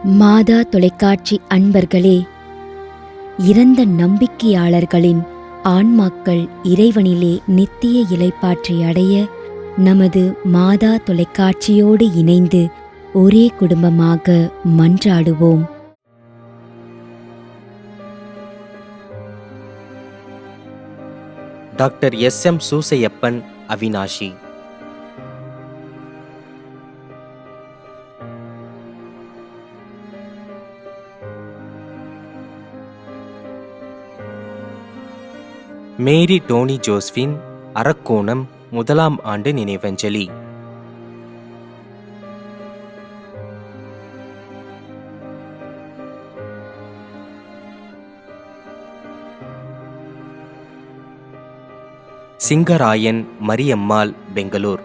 மாதா தொலைக்காட்சி அன்பர்களே, இறந்த நம்பிக்கையாளர்களின் ஆன்மாக்கள் இறைவனிலே நித்திய இளைப்பாற்றி அடைய நமது மாதா தொலைக்காட்சியோடு இணைந்து ஒரே குடும்பமாக மன்றாடுவோம். Doctor SM. Soosaiappan, Avinashi. Mary Tony Josephine, Arakkonam, 1ஆம் ஆண்டு நினைவஞ்சலி. சிங்கராயன் மரியம்மாள், பெங்களூர்.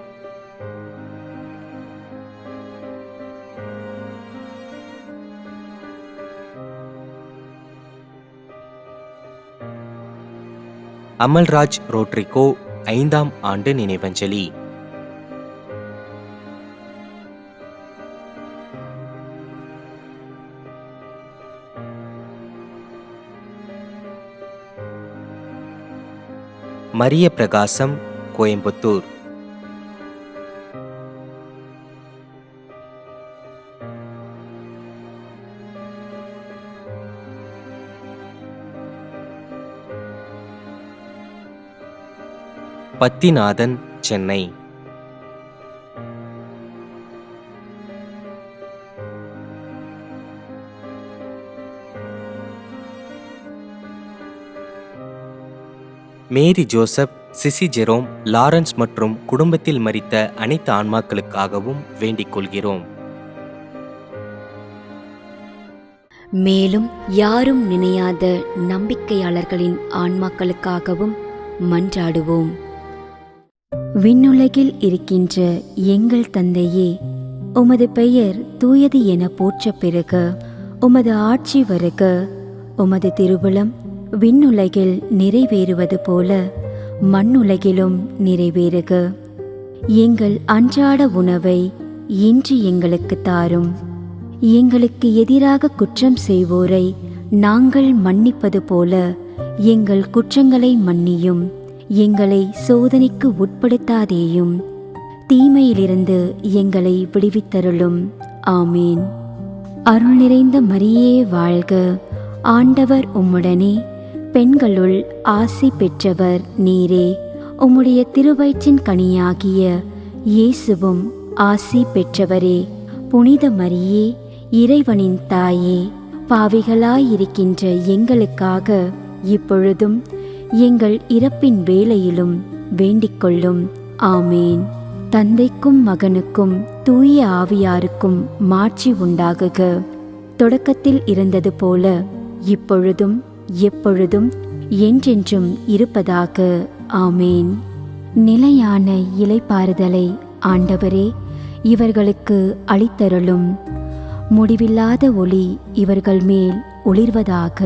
அமல்ராஜ் ரோட்ரிகோ, 5ஆம் ஆண்டு நினைவஞ்சலி. மரிய பிரகாசம், கோயம்புத்தூர். பத்திநாதன், சென்னை. மேரி ஜோசப், சிசி ஜெரோம், லாரன்ஸ் மற்றும் குடும்பத்தில் மரித்த அனைத்து ஆன்மாக்களுக்காகவும் வேண்டிக் கொள்கிறோம். மேலும் யாரும் நினையாத நம்பிக்கையாளர்களின் ஆன்மாக்களுக்காகவும் மன்றாடுவோம். விண்ணுலகில் இருக்கின்ற எங்கள் தந்தையே, உமது பெயர் தூயது என போற்றப் பெறுக. உமது ஆட்சி வருக. உமது திருவுளம் விண்ணுலகில் நிறைவேறுவது போல மண்ணுலகிலும் நிறைவேறுக. எங்கள் அன்றாட உணவை இன்று எங்களுக்கு தாரும். எங்களுக்கு எதிராக குற்றம் செய்வோரை நாங்கள் மன்னிப்பது போல எங்கள் குற்றங்களை மன்னியும். எங்களை சோதனைக்கு உட்படுத்தாதேயும், தீமையிலிருந்து எங்களை விடுவித்தருளும். ஆமீன். அருள் நிறைந்த மரியே வாழ்க, ஆண்டவர் உம்முடனே, பெண்களுள் ஆசி பெற்றவர் நீரே. உம்முடைய திருவயிற்றின் கனியாகிய இயேசுவும் ஆசி பெற்றவரே. புனித மரியே, இறைவனின் தாயே, பாவிகளாயிருக்கின்ற எங்களுக்காக இப்பொழுதும் எங்கள் இறப்பின் வேளையிலும் வேண்டிக் கொள்ளும். ஆமேன். தந்தைக்கும் மகனுக்கும் தூய ஆவியாருக்கும் மாட்சி உண்டாகுக. தொடக்கத்தில் இருந்தது போல இப்பொழுதும் எப்பொழுதும் என்றென்றும் இருப்பதாக. ஆமேன். நிலையான இளைப்பாறுதலை ஆண்டவரே இவர்களுக்கு அளித்தருளும். முடிவில்லாத ஒளி இவர்கள் மேல் ஒளிர்வதாக.